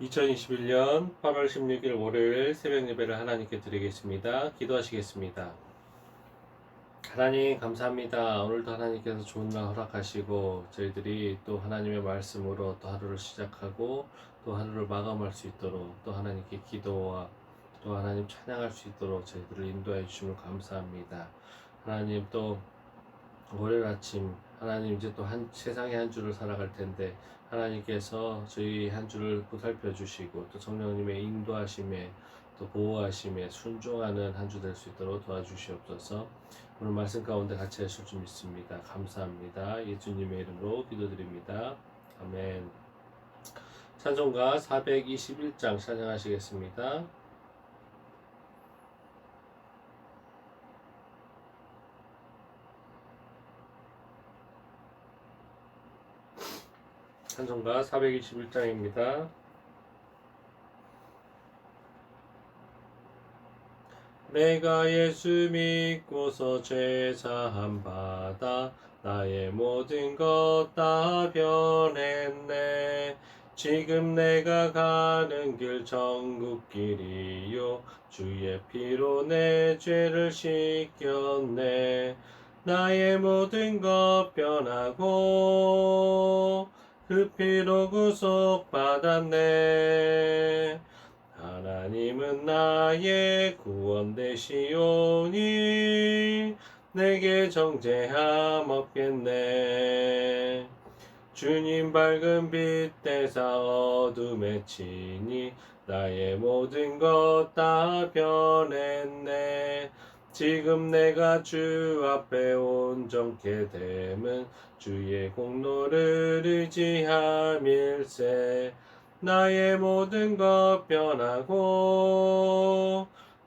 2021년 8월 16일 월요일 새벽 예배를 하나님께 드리겠습니다. 기도하시겠습니다. 하나님 감사합니다. 오늘도 하나님께서 좋은 날 허락하시고 저희들이 또 하나님의 말씀으로 또 하루를 시작하고 또 하루를 마감할 수 있도록 또 하나님께 기도와 또 하나님 찬양할 수 있도록 저희들을 인도해 주심을 감사합니다. 하나님 또 월요일 아침 하나님 이제 또 세상의 한 주를 살아갈 텐데 하나님께서 저희 한 주를 보살펴 주시고 또 성령님의 인도하심에 또 보호하심에 순종하는 한 주 될 수 있도록 도와주시옵소서. 오늘 말씀 가운데 같이 하실 줄 믿습니다. 감사합니다. 예수님의 이름으로 기도드립니다. 아멘. 찬송가 421장 찬양하시겠습니다. 찬송가 421장입니다. 내가 예수 믿고서 죄사함 받아 나의 모든 것 다 변했네. 지금 내가 가는 길 천국 길이요 주의 피로 내 죄를 씻겼네. 나의 모든 것 변하고 그 피로 구속 받았네. 하나님은 나의 구원 되시오니 내게 정죄함 없겠네. 주님 밝은 빛 대사 어둠에 치니 나의 모든 것 다 변했네. 지금 내가 주 앞에 온전케 됨은 주의 공로를 의지함일세. 나의 모든 것 변하고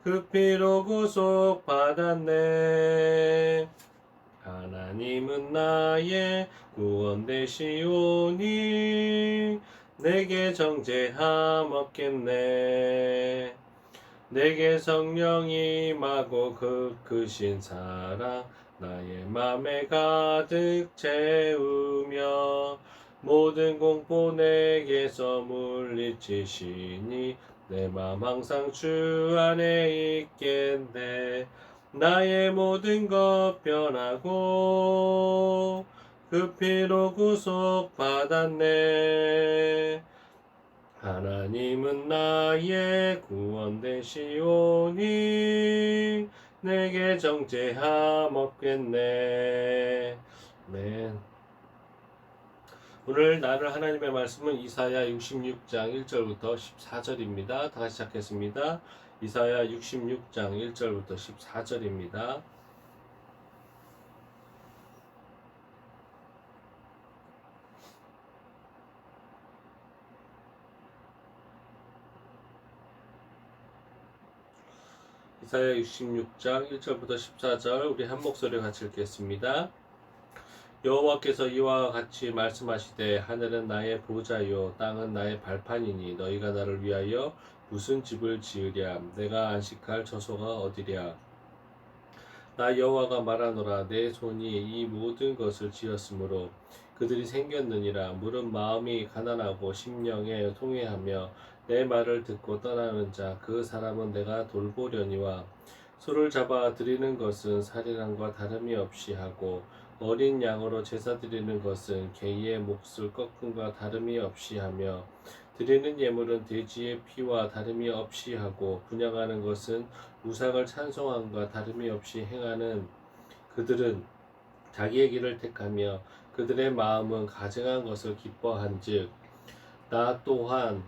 그 피로 구속 받았네. 하나님은 나의 구원 되시오니 내게 정죄함 없겠네. 내게 성령 임하고 그 크신 사랑 나의 맘에 가득 채우며 모든 공포 내게서 물리치시니 내 맘 항상 주 안에 있겠네. 나의 모든 것 변하고 그 피로 구속 받았네. 하나님은 나의 구원 되시오니 내게 정죄함 없겠네. 아멘. 오늘 나눌 하나님의 말씀은 이사야 66장 1절부터 14절입니다. 다 같이 시작했습니다. 이사야 66장 1절부터 14절입니다. 이사야 66장 1절부터 14절 우리 한 목소리로 같이 읽겠습니다. 여호와께서 이와 같이 말씀하시되 하늘은 나의 보좌요 땅은 나의 발판이니 너희가 나를 위하여 무슨 집을 지으랴. 내가 안식할 처소가 어디랴. 나 여호와가 말하노라. 내 손이 이 모든 것을 지었으므로 그들이 생겼느니라. 물은 마음이 가난하고 심령에 통회하며 내 말을 듣고 떠나는 자 그 사람은 내가 돌보려니와 소를 잡아 드리는 것은 살인함과 다름이 없이 하고 어린 양으로 제사 드리는 것은 개의 몫을 꺾음과 다름이 없이 하며 드리는 예물은 돼지의 피와 다름이 없이 하고 분향하는 것은 우상을 찬송함과 다름이 없이 행하는 그들은 자기의 길을 택하며 그들의 마음은 가증한 것을 기뻐한즉 나 또한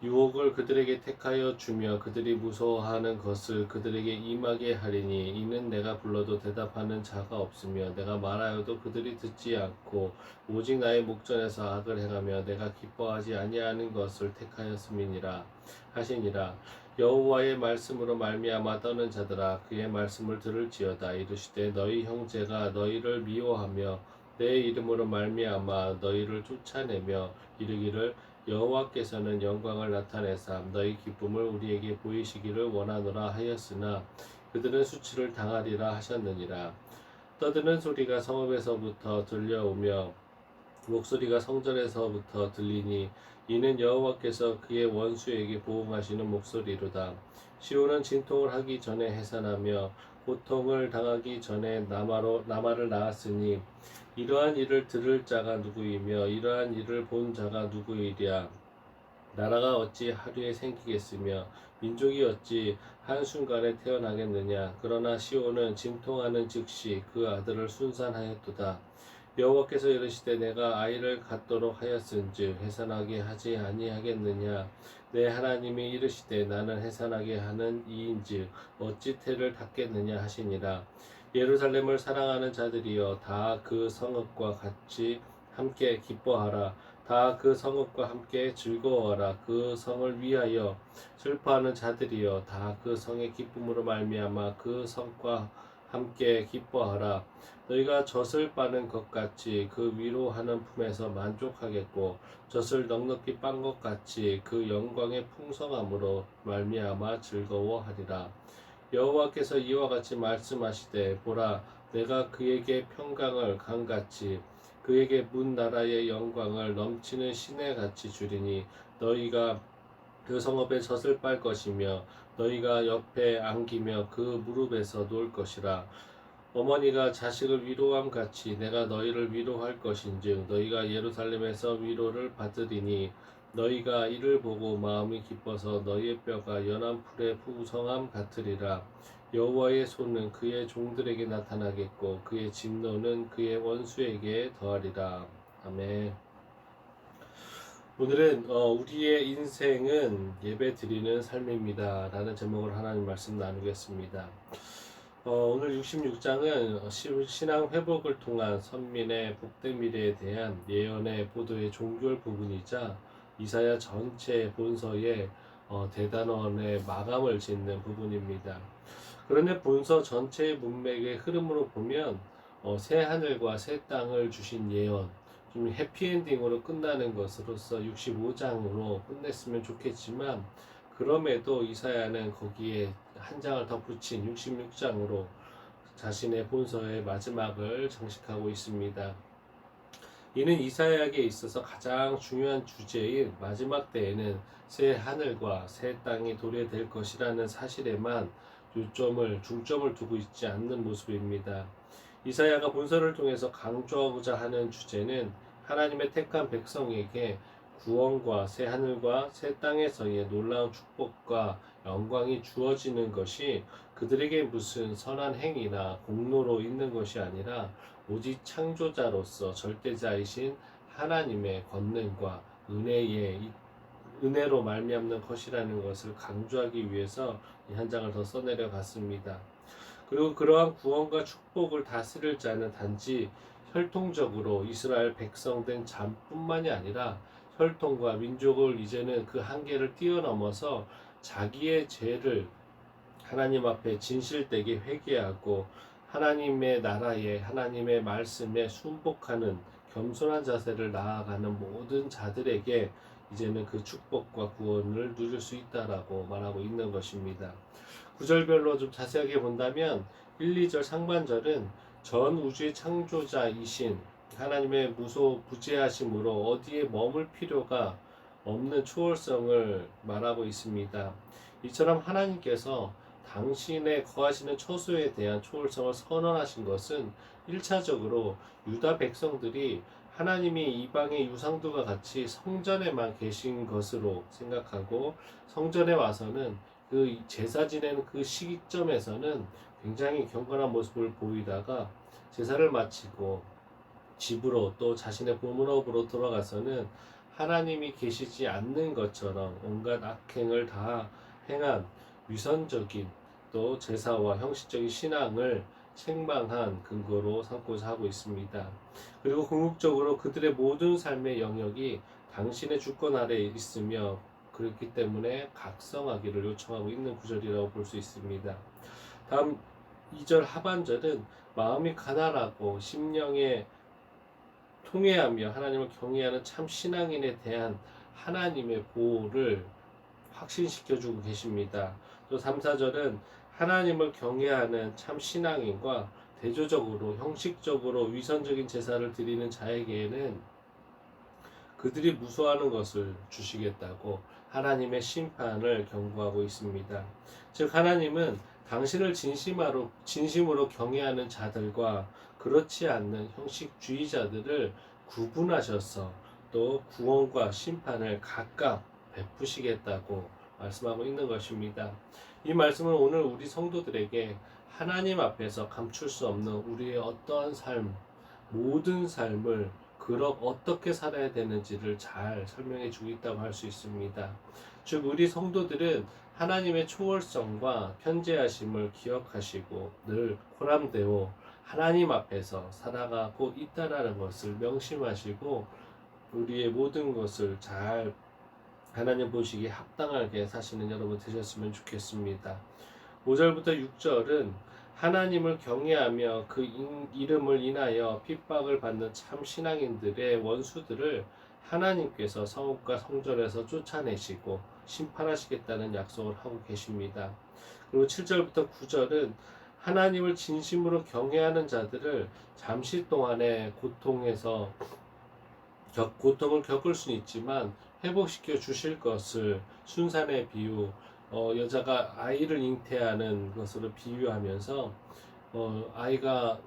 유혹을 그들에게 택하여 주며 그들이 무서워하는 것을 그들에게 임하게 하리니 이는 내가 불러도 대답하는 자가 없으며 내가 말하여도 그들이 듣지 않고 오직 나의 목전에서 악을 행하며 내가 기뻐하지 아니하는 것을 택하였음이니라 하시니라. 여호와의 말씀으로 말미암아 떠는 자들아 그의 말씀을 들을지어다. 이르시되 너희 형제가 너희를 미워하며 내 이름으로 말미암아 너희를 쫓아내며 이르기를 여호와께서는 영광을 나타내사 너희 기쁨을 우리에게 보이시기를 원하노라 하였으나 그들은 수치를 당하리라 하셨느니라. 떠드는 소리가 성읍에서부터 들려오며 목소리가 성전에서부터 들리니 이는 여호와께서 그의 원수에게 보응하시는 목소리로다. 시온은 진통을 하기 전에 해산하며 고통을 당하기 전에 나마를 낳았으니 이러한 일을 들을 자가 누구이며 이러한 일을 본 자가 누구이랴. 나라가 어찌 하루에 생기겠으며 민족이 어찌 한순간에 태어나겠느냐. 그러나 시온은 진통하는 즉시 그 아들을 순산하였도다. 여호와께서 이르시되 내가 아이를 갖도록 하였은즉 해산하게 하지 아니하겠느냐. 내 하나님이 이르시되 나는 해산하게 하는 이인즉 어찌 태를 닫겠느냐 하시니라. 예루살렘을 사랑하는 자들이여 다 그 성읍과 같이 함께 기뻐하라. 다 그 성읍과 함께 즐거워하라. 그 성을 위하여 슬퍼하는 자들이여 다 그 성의 기쁨으로 말미암아 그 성과 함께 기뻐하라. 너희가 젖을 빠는 것 같이 그 위로하는 품에서 만족하겠고 젖을 넉넉히 빤 것 같이 그 영광의 풍성함으로 말미암아 즐거워하리라. 여호와께서 이와 같이 말씀하시되 보라 내가 그에게 평강을 강같이 그에게 문 나라의 영광을 넘치는 시내같이 주리니 너희가 그 성읍에 젖을 빨 것이며 너희가 옆에 안기며 그 무릎에서 놀 것이라. 어머니가 자식을 위로함 같이 내가 너희를 위로할 것인즉 너희가 예루살렘에서 위로를 받으리니 너희가 이를 보고 마음이 기뻐서 너희의 뼈가 연한 풀의 풍성함 같으리라. 여호와의 손은 그의 종들에게 나타나겠고 그의 진노는 그의 원수에게 더하리라. 아멘. 오늘은 우리의 인생은 예배 드리는 삶입니다 라는 제목으로 하나님 말씀 나누겠습니다. 오늘 66장은 신앙 회복을 통한 선민의 복된 미래에 대한 예언의 보도의 종결 부분이자 이사야 전체 본서의 대단원의 마감을 짓는 부분입니다. 그런데 본서 전체의 문맥의 흐름으로 보면 새 하늘과 새 땅을 주신 예언, 좀 해피엔딩으로 끝나는 것으로서 65장으로 끝냈으면 좋겠지만 그럼에도 이사야는 거기에 한 장을 더 붙인 66장으로 자신의 본서의 마지막을 장식하고 있습니다. 이는 이사야에게 있어서 가장 중요한 주제인 마지막 때에는 새 하늘과 새 땅이 도래될 것이라는 사실에만 중점을 두고 있지 않는 모습입니다. 이사야가 본서를 통해서 강조하고자 하는 주제는 하나님의 택한 백성에게 구원과 새 하늘과 새 땅에서의 놀라운 축복과 영광이 주어지는 것이 그들에게 무슨 선한 행위나 공로로 있는 것이 아니라 오직 창조자로서 절대자이신 하나님의 권능과 은혜로 말미암는 것이라는 것을 강조하기 위해서 이 한 장을 더 써내려 갔습니다. 그리고 그러한 구원과 축복을 다스릴 자는 단지 혈통적으로 이스라엘 백성된 자뿐만이 아니라 혈통과 민족을 이제는 그 한계를 뛰어넘어서 자기의 죄를 하나님 앞에 진실되게 회개하고 하나님의 나라에 하나님의 말씀에 순복하는 겸손한 자세를 나아가는 모든 자들에게 이제는 그 축복과 구원을 누릴 수 있다라고 말하고 있는 것입니다. 구절별로 좀 자세하게 본다면 1, 2절 상반절은 전 우주의 창조자이신 하나님의 무소부재하심으로 어디에 머물 필요가 없는 초월성을 말하고 있습니다. 이처럼 하나님께서 당신의 거하시는 처소에 대한 초월성을 선언하신 것은 1차적으로 유다 백성들이 하나님이 이방의 유상들과 같이 성전에만 계신 것으로 생각하고 성전에 와서는 그 제사 지내는 그 시점에서는 굉장히 경건한 모습을 보이다가 제사를 마치고 집으로 또 자신의 부모로부로 돌아가서는 하나님이 계시지 않는 것처럼 온갖 악행을 다 행한 위선적인 또 제사와 형식적인 신앙을 책망한 근거로 삼고자 하고 있습니다. 그리고 궁극적으로 그들의 모든 삶의 영역이 당신의 주권 아래에 있으며 그렇기 때문에 각성하기를 요청하고 있는 구절이라고 볼 수 있습니다. 다음 2절 하반절은 마음이 가난하고 심령에 통회하며 하나님을 경외하는 참 신앙인에 대한 하나님의 보호를 확신시켜주고 계십니다. 또 3, 4절은 하나님을 경외하는 참 신앙인과 대조적으로 형식적으로 위선적인 제사를 드리는 자에게는 그들이 무서워하는 것을 주시겠다고 하나님의 심판을 경고하고 있습니다. 즉 하나님은 당신을 진심으로 경외하는 자들과 그렇지 않는 형식주의자들을 구분하셔서 또 구원과 심판을 각각 베푸시겠다고 말씀하고 있는 것입니다. 이 말씀은 오늘 우리 성도들에게 하나님 앞에서 감출 수 없는 우리의 어떠한 삶, 모든 삶을 어떻게 살아야 되는지를 잘 설명해 주고 있다고 할 수 있습니다. 즉 우리 성도들은 하나님의 초월성과 편재하심을 기억하시고 늘 호람되어 하나님 앞에서 살아가고 있다라는 것을 명심하시고 우리의 모든 것을 잘 하나님 보시기에 합당하게 사시는 여러분 되셨으면 좋겠습니다. 5절부터 6절은 하나님을 경외하며 그 이름을 인하여 핍박을 받는 참 신앙인들의 원수들을 하나님께서 성읍과 성전에서 쫓아내시고 심판하시겠다는 약속을 하고 계십니다. 그리고 7절부터 9절은 하나님을 진심으로 경외하는 자들을 잠시 동안의 고통을 겪을 수는 있지만 회복시켜 주실 것을 순산의 비유, 여자가 아이를 잉태하는 것으로 비유하면서 아이가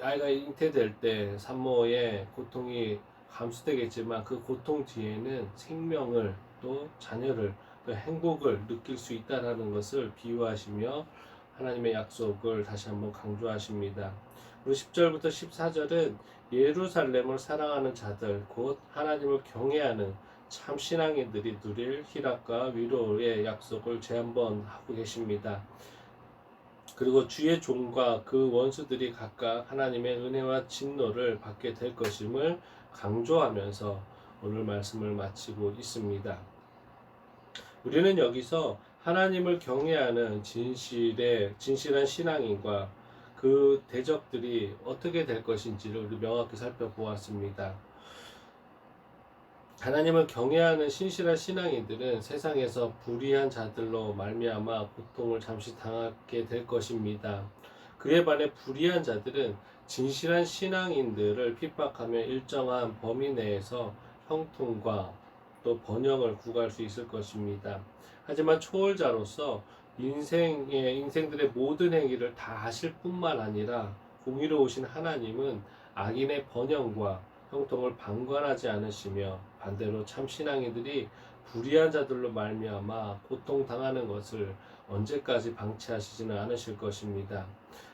잉태될 때 산모의 고통이 감수되겠지만 그 고통 뒤에는 생명을 또 자녀를 또 행복을 느낄 수 있다라는 것을 비유하시며 하나님의 약속을 다시 한번 강조하십니다. 그리고 10절부터 14절은 예루살렘을 사랑하는 자들 곧 하나님을 경외하는 참 신앙인들이 누릴 희락과 위로의 약속을 재한번 하고 계십니다. 그리고 주의 종과 그 원수들이 각각 하나님의 은혜와 진노를 받게 될 것임을 강조하면서 오늘 말씀을 마치고 있습니다. 우리는 여기서 하나님을 경외하는 진실한 신앙인과 그 대적들이 어떻게 될 것인지를 우리 명확히 살펴보았습니다. 하나님을 경외하는 신실한 신앙인들은 세상에서 불의한 자들로 말미암아 고통을 잠시 당하게 될 것입니다. 그에 반해 불의한 자들은 진실한 신앙인들을 핍박하며 일정한 범위 내에서 형통과 또 번영을 구할 수 있을 것입니다. 하지만 초월자로서 인생들의 모든 행위를 다 하실 뿐만 아니라 공의로우신 하나님은 악인의 번영과 형통을 방관하지 않으시며 반대로 참 신앙인들이 불의한 자들로 말미암아 고통당하는 것을 언제까지 방치하시지는 않으실 것입니다.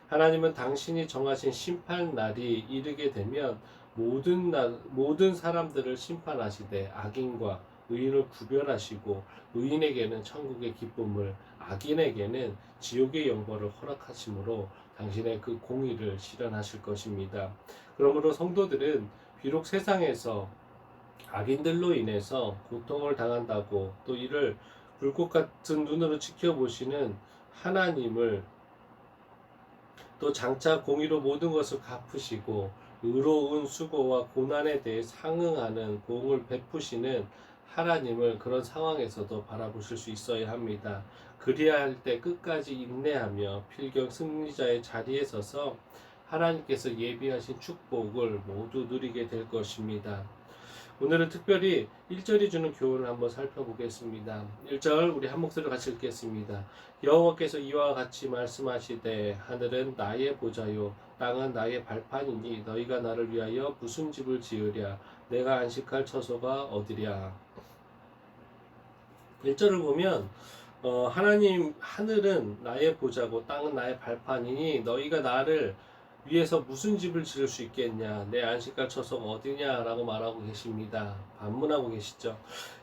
하나님은 당신이 정하신 심판 날이 이르게 되면 모든 사람들을 심판하시되 악인과 의인을 구별하시고 의인에게는 천국의 기쁨을 악인에게는 지옥의 영벌을 허락하심으로 당신의 그 공의를 실현하실 것입니다. 그러므로 성도들은 비록 세상에서 악인들로 인해서 고통을 당한다고 또 이를 불꽃 같은 눈으로 지켜보시는 하나님을 또 장차 공의로 모든 것을 갚으시고 의로운 수고와 고난에 대해 상응하는 보응을 베푸시는 하나님을 그런 상황에서도 바라보실 수 있어야 합니다. 그리야 할 때 끝까지 인내하며 필경 승리자의 자리에 서서 하나님께서 예비하신 축복을 모두 누리게 될 것입니다. 오늘은 특별히 1절이 주는 교훈을 한번 살펴보겠습니다. 1절 우리 한 목소리로 같이 읽겠습니다. 여호와께서 이와 같이 말씀하시되 하늘은 나의 보좌요 땅은 나의 발판이니 너희가 나를 위하여 무슨 집을 지으랴 내가 안식할 처소가 어디랴. 1절을 보면 하나님 하늘은 나의 보좌고 땅은 나의 발판이니 너희가 나를 위에서 무슨 집을 지을 수 있겠냐 내 안식할 처소가 어디냐 라고 말하고 계십니다. 반문하고 계시죠.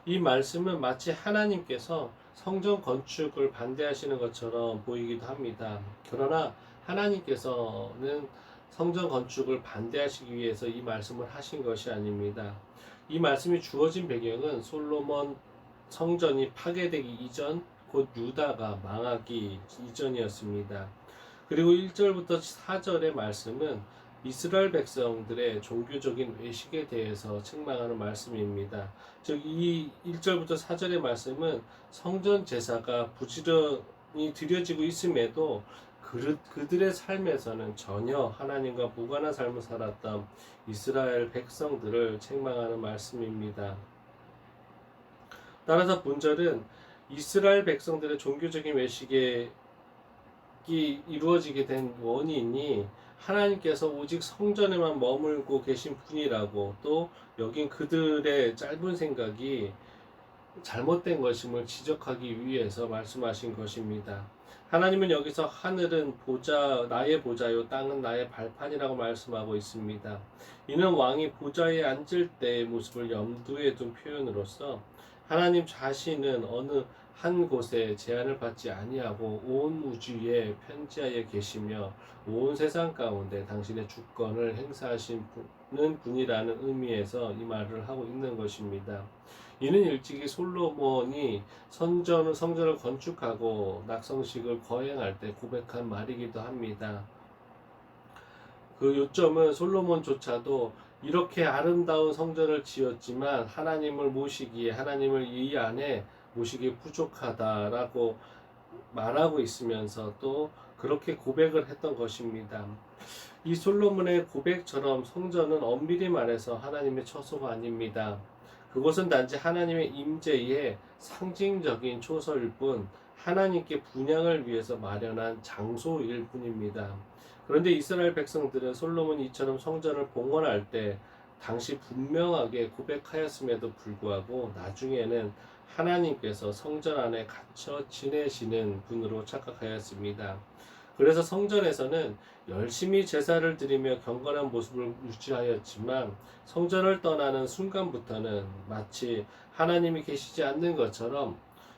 이 말씀은 마치 하나님께서 성전 건축을 반대하시는 것처럼 보이기도 합니다. 그러나 하나님께서는 성전 건축을 반대하시기 위해서 이 말씀을 하신 것이 아닙니다. 이 말씀이 주어진 배경은 솔로몬 성전이 파괴되기 이전 곧 유다가 망하기 이전이었습니다. 그리고 1절부터 4절의 말씀은 이스라엘 백성들의 종교적인 외식에 대해서 책망하는 말씀입니다. 즉 이 1절부터 4절의 말씀은 성전 제사가 부지런히 드려지고 있음에도 그들의 삶에서는 전혀 하나님과 무관한 삶을 살았던 이스라엘 백성들을 책망하는 말씀입니다. 따라서 본절은 이스라엘 백성들의 종교적인 외식이 이루어지게 된 원인이 하나님께서 오직 성전에만 머물고 계신 분이라고 또 여긴 그들의 짧은 생각이 잘못된 것임을 지적하기 위해서 말씀하신 것입니다. 하나님은 여기서 하늘은 나의 보좌요 땅은 나의 발판이라고 말씀하고 있습니다. 이는 왕이 보좌에 앉을 때의 모습을 염두에 둔 표현으로서 하나님 자신은 어느 한 곳에 제한을 받지 아니하고 온 우주에 편지하에 계시며 온 세상 가운데 당신의 주권을 행사하시는 분이라는 의미에서 이 말을 하고 있는 것입니다. 이는 일찍이 솔로몬이 성전을 건축하고 낙성식을 거행할 때 고백한 말이기도 합니다. 그 요점은 솔로몬조차도 이렇게 아름다운 성전을 지었지만 하나님을 이 안에 모시기에 부족하다라고 말하고 있으면서 또 그렇게 고백을 했던 것입니다. 이 솔로몬의 고백처럼 성전은 엄밀히 말해서 하나님의 처소가 아닙니다. 그곳은 단지 하나님의 임재의 상징적인 초소일 뿐 하나님께 분향을 위해서 마련한 장소일 뿐입니다. 그런데 이스라엘 백성들은 솔로몬이 이처럼 성전을 봉헌할 때 당시 분명하게 고백하였음에도 불구하고 나중에는 하나님께서 성전 안에 갇혀 지내시는 분으로 착각하였습니다. 그래서 성전에서는 열심히 제사를 드리며 경건한 모습을 유지하였지만 성전을 떠나는 순간부터는 마치 하나님이 계시지 않는 것처럼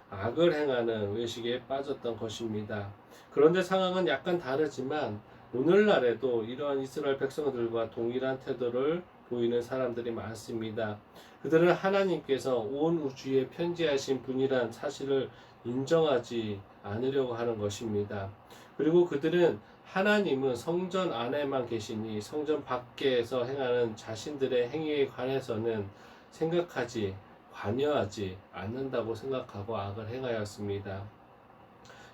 악을 행하는 외식에 빠졌던 것입니다. 그런데 상황은 약간 다르지만 오늘날에도 이러한 이스라엘 백성들과 동일한 태도를 보이는 사람들이 많습니다. 그들은 하나님께서 온 우주에 편지하신 분이란 사실을 인정하지 않으려고 하는 것입니다. 그리고 그들은 하나님은 성전 안에만 계시니 성전 밖에서 행하는 자신들의 행위에 관해서는 관여하지 않는다고 생각하고 악을 행하였습니다.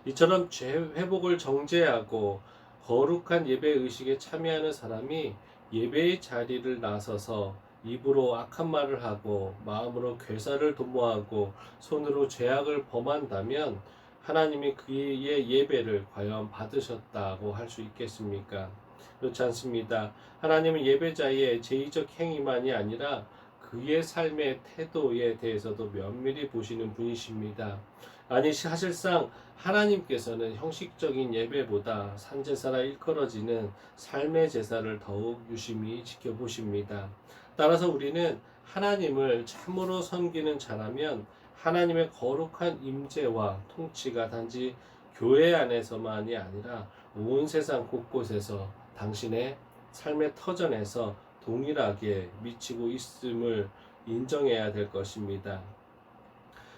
이처럼 죄 회복을 정죄하고 거룩한 예배 의식에 참여하는 사람이 예배의 자리를 나서서 입으로 악한 말을 하고 마음으로 괴사를 도모하고 손으로 죄악을 범한다면 하나님이 그의 예배를 과연 받으셨다고 할 수 있겠습니까? 그렇지 않습니다. 하나님은 예배자의 제의적 행위만이 아니라 그의 삶의 태도에 대해서도 면밀히 보시는 분이십니다. 아니 사실상 하나님께서는 형식적인 예배보다 산제사라 일컬어지는 삶의 제사를 더욱 유심히 지켜보십니다. 따라서 우리는 하나님을 참으로 섬기는 자라면 하나님의 거룩한 임재와 통치가 단지 교회 안에서만이 아니라 온 세상 곳곳에서 당신의 삶의 터전에서 동일하게 미치고 있음을 인정해야 될 것입니다.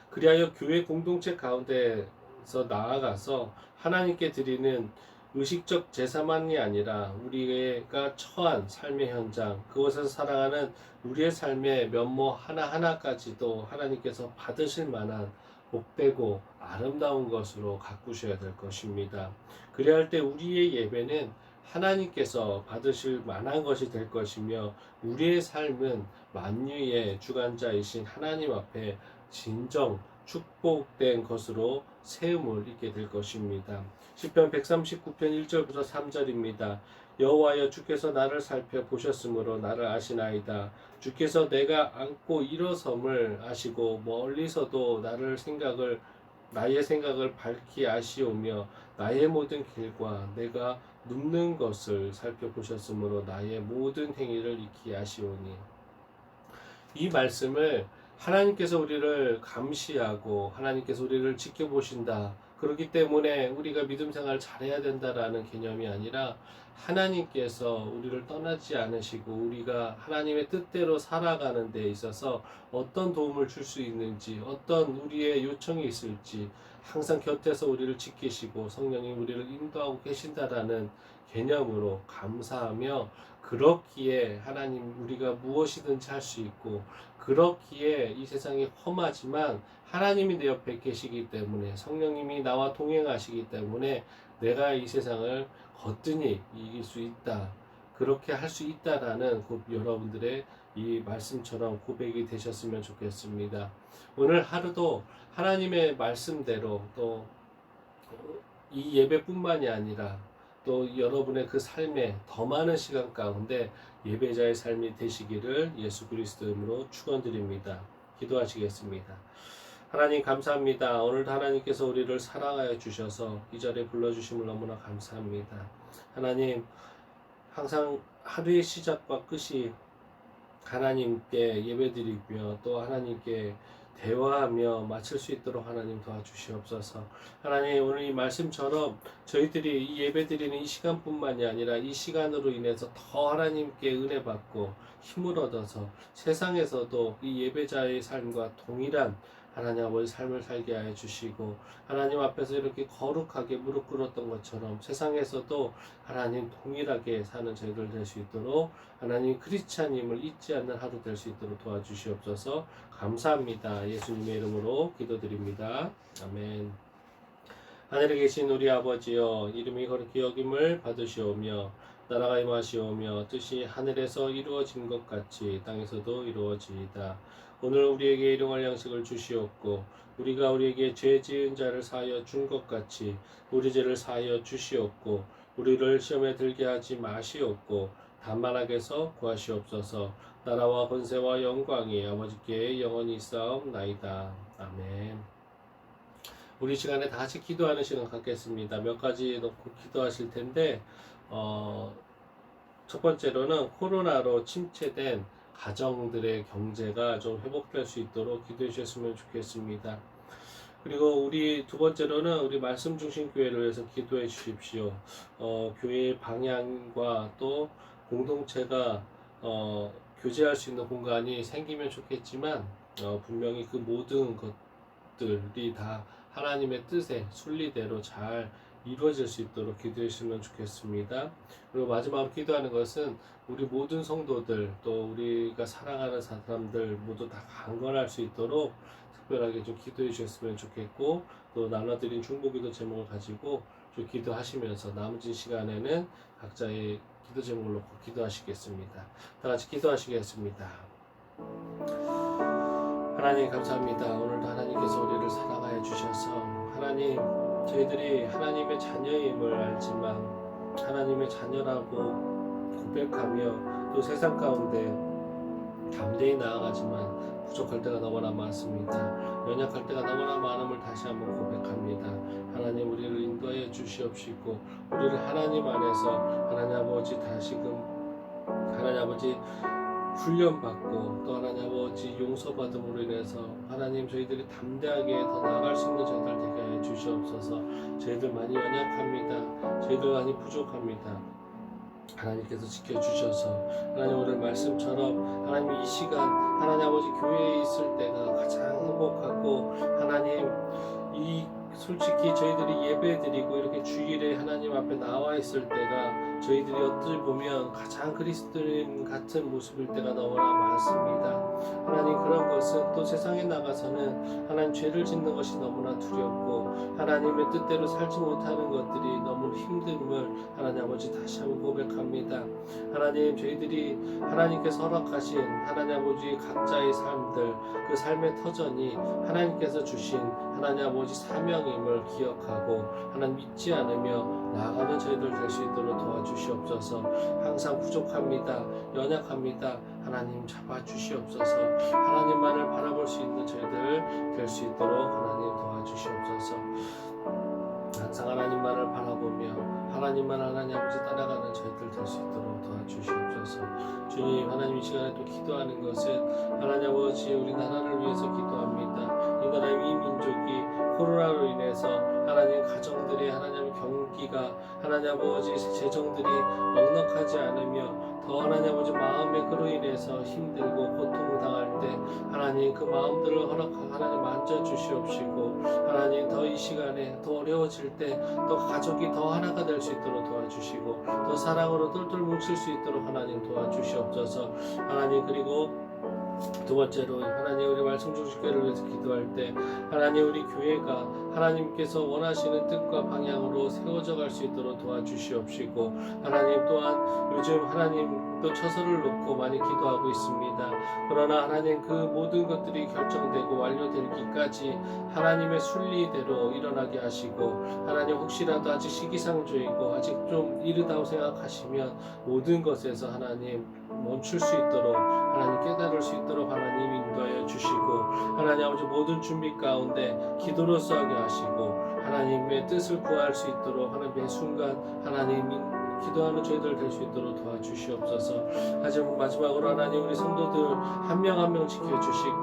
그리하여 교회 공동체 가운데서 나아가서 하나님께 드리는 의식적 제사만이 아니라 우리가 처한 삶의 현장, 그곳에서 살아가는 우리의 삶의 면모 하나하나까지도 하나님께서 받으실 만한 복되고 아름다운 것으로 가꾸셔야 될 것입니다. 그래야 할 때 우리의 예배는 하나님께서 받으실 만한 것이 될 것이며 우리의 삶은 만유의 주관자이신 하나님 앞에 진정 축복된 것으로 세움을 입게 될 것입니다. 시편 139편 1절부터 3절입니다. 여호와여 주께서 나를 살펴보셨으므로 나를 아시나이다. 주께서 내가 앉고 일어섬을 아시고 멀리서도 나의 생각을 밝히 아시오며 나의 모든 길과 내가 눕는 것을 살펴보셨으므로 나의 모든 행위를 익히 아시오니. 이 말씀을 하나님께서 우리를 감시하고 하나님께서 우리를 지켜보신다. 그렇기 때문에 우리가 믿음 생활을 잘해야 된다라는 개념이 아니라 하나님께서 우리를 떠나지 않으시고 우리가 하나님의 뜻대로 살아가는 데 있어서 어떤 도움을 줄 수 있는지 어떤 우리의 요청이 있을지 항상 곁에서 우리를 지키시고 성령님 우리를 인도하고 계신다라는 개념으로 감사하며 그렇기에 하나님 우리가 무엇이든지 할 수 있고 그렇기에 이 세상이 험하지만 하나님이 내 옆에 계시기 때문에 성령님이 나와 동행하시기 때문에 내가 이 세상을 거뜬히 이길 수 있다. 그렇게 할 수 있다라는 여러분들의 이 말씀처럼 고백이 되셨으면 좋겠습니다. 오늘 하루도 하나님의 말씀대로 또 이 예배뿐만이 아니라 또 여러분의 그 삶에 더 많은 시간 가운데 예배자의 삶이 되시기를 예수 그리스도 이름으로 축원드립니다. 기도하시겠습니다. 하나님 감사합니다. 오늘도 하나님께서 우리를 사랑하여 주셔서 이 자리에 불러주심을 너무나 감사합니다. 하나님 항상 하루의 시작과 끝이 하나님께 예배드리며 또 하나님께 대화하며 마칠 수 있도록 하나님 도와주시옵소서. 하나님 오늘 이 말씀처럼 저희들이 이 예배드리는 이 시간뿐만이 아니라 이 시간으로 인해서 더 하나님께 은혜 받고 힘을 얻어서 세상에서도 이 예배자의 삶과 동일한 하나님 아버지 삶을 살게 하여 주시고 하나님 앞에서 이렇게 거룩하게 무릎 꿇었던 것처럼 세상에서도 하나님 동일하게 사는 저희들 될 수 있도록 하나님 크리스찬임을 잊지 않는 하루 될 수 있도록 도와주시옵소서. 감사합니다. 예수님의 이름으로 기도드립니다. 아멘. 하늘에 계신 우리 아버지여, 이름이 거룩히 여김을 받으시오며 나라가 임하시오며 뜻이 하늘에서 이루어진 것 같이 땅에서도 이루어지이다. 오늘 우리에게 일용할 양식을 주시옵고 우리가 우리에게 죄 지은 자를 사하여 준 것 같이 우리 죄를 사하여 주시옵고 우리를 시험에 들게 하지 마시옵고 다만 악에서 구하시옵소서. 나라와 권세와 영광이 아버지께 영원히 있사옵나이다. 아멘. 우리 시간에 다 같이 기도하는 시간 갖겠습니다. 몇 가지 놓고 기도하실 텐데 첫 번째로는 코로나로 침체된 가정들의 경제가 좀 회복될 수 있도록 기도해 주셨으면 좋겠습니다. 그리고 우리 두 번째로는 우리 말씀 중심 교회를 위해서 기도해 주십시오. 교회의 방향과 또 공동체가 교제할 수 있는 공간이 생기면 좋겠지만 분명히 그 모든 것들이 다 하나님의 뜻에 순리대로 잘 이루어질 수 있도록 기도해 주시면 좋겠습니다. 그리고 마지막으로 기도하는 것은 우리 모든 성도들 또 우리가 사랑하는 사람들 모두 다 강건할 수 있도록 특별하게 좀 기도해 주셨으면 좋겠고 또 나눠드린 중보기도 제목을 가지고 좀 기도하시면서 나머지 시간에는 각자의 기도 제목을 놓고 기도하시겠습니다. 다 같이 기도하시겠습니다. 하나님 감사합니다. 오늘도 하나님께서 우리를 사랑하여 주셔서 하나님 저희들이 하나님의 자녀임을 알지만 하나님의 자녀라고 고백하며 또 세상 가운데 담대히 나아가지만 부족할 때가 너무나 많습니다. 연약할 때가 너무나 많음을 다시 한번 고백합니다. 하나님 우리를 인도하여 주시옵시고 우리를 하나님 안에서 하나님 아버지 다시금 하나님 아버지 훈련받고 또 하나님 아버지 용서받음으로 인해서 하나님 저희들이 담대하게 더 나아갈 수 있는 저희들 되게 하여 주시옵소서. 저희들 많이 연약합니다. 저희들 많이 부족합니다. 하나님께서 지켜주셔서 하나님 오늘 말씀처럼 하나님 이 시간 하나님 아버지 교회에 있을 때가 가장 행복하고 하나님 이 솔직히 저희들이 예배드리고 이렇게 주일에 하나님 앞에 나와 있을 때가 저희들이 어찌 보면 가장 그리스도인 같은 모습일 때가 너무나 많습니다. 하나님 그런 것은 또 세상에 나가서는 하나님 죄를 짓는 것이 너무나 두렵고 하나님의 뜻대로 살지 못하는 것들이 너무 힘듦을 하나님 아버지 다시 한번 고백합니다. 하나님 저희들이 하나님께서 허락하신 하나님 아버지 각자의 삶들 그 삶의 터전이 하나님께서 주신 하나님 아버지 사명임을 기억하고 하나님 믿지 않으며 나아가는 저희들 될 수 있도록 도와주시옵소서. 항상 부족합니다. 연약합니다. 하나님 잡아주시옵소서. 하나님만을 바라볼 수 있는 저희들 될 수 있도록 하나님 도와주시옵소서. 항상 하나님만을 바라보며 하나님만 하나님 아버지 따라가는 저희들 될 수 있도록 도와주시옵소서. 주님 하나님 이 시간에 또 기도하는 것은 하나님 아버지 우리 나라를 위해서 기도합니다. 이 나라의 이 민족이 코로나로 인해서 하나님 가정들의 하나님 경기가 하나님 아버지 재정들이 넉넉하지 않으며 더 하나님 아버지 마음에 그로 인해서 힘들고 고통당할 때 하나님 그 마음들을 허락하고 하나님 만져주시옵시고 하나님 더 이 시간에 더 어려워질 때 또 가족이 더 하나가 될 수 있도록 도와주시고 더 사랑으로 똘똘 뭉칠 수 있도록 하나님 도와주시옵소서. 하나님 그리고 두 번째로 하나님 우리 말씀 중심교회를 위해서 기도할 때 하나님 우리 교회가 하나님께서 원하시는 뜻과 방향으로 세워져 갈 수 있도록 도와주시옵시고 하나님 또한 요즘 하나님 또 처소를 놓고 많이 기도하고 있습니다. 그러나 하나님 그 모든 것들이 결정되고 완료되기까지 하나님의 순리대로 일어나게 하시고 하나님 혹시라도 아직 시기상조이고 아직 좀 이르다고 생각하시면 모든 것에서 하나님 멈출 수 있도록 하나님 깨달을 수 있도록 하나님 인도하여 주시고 하나님 아버지 모든 준비 가운데 기도로서 하게 하시고 하나님의 뜻을 구할 수 있도록 하나님의 순간 하나님 기도하는 저희들 될 수 있도록 도와주시옵소서. 하지만 마지막으로 하나님 우리 성도들 한 명 한 명 지켜주시고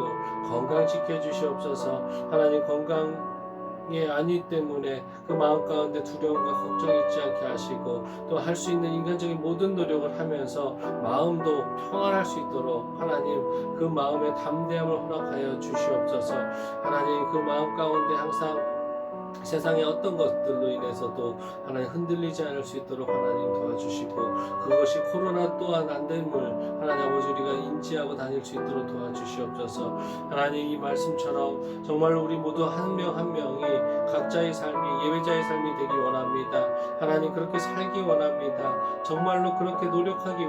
건강 지켜주시옵소서. 하나님 건강이 아니기 때문에 그 마음 가운데 두려움과 걱정이 있지 않게 하시고 또 할 수 있는 인간적인 모든 노력을 하면서 마음도 평안할 수 있도록 하나님 그 마음의 담대함을 허락하여 주시옵소서. 하나님 그 마음 가운데 항상 세상의 어떤 것들로 인해서도 하나님 흔들리지 않을 수 있도록 하나님 도와주시고 그것이 코로나 또한 안 됨을 하나님 아버지 우리가 인지하고 다닐 수 있도록 도와주시옵소서. 하나님 이 말씀처럼 정말로 우리 모두 한 명 한 명이 각자의 삶이 예배자의 삶이 되기 원합니다. 하나님 그렇게 살기 원합니다. 정말로 그렇게 노력하기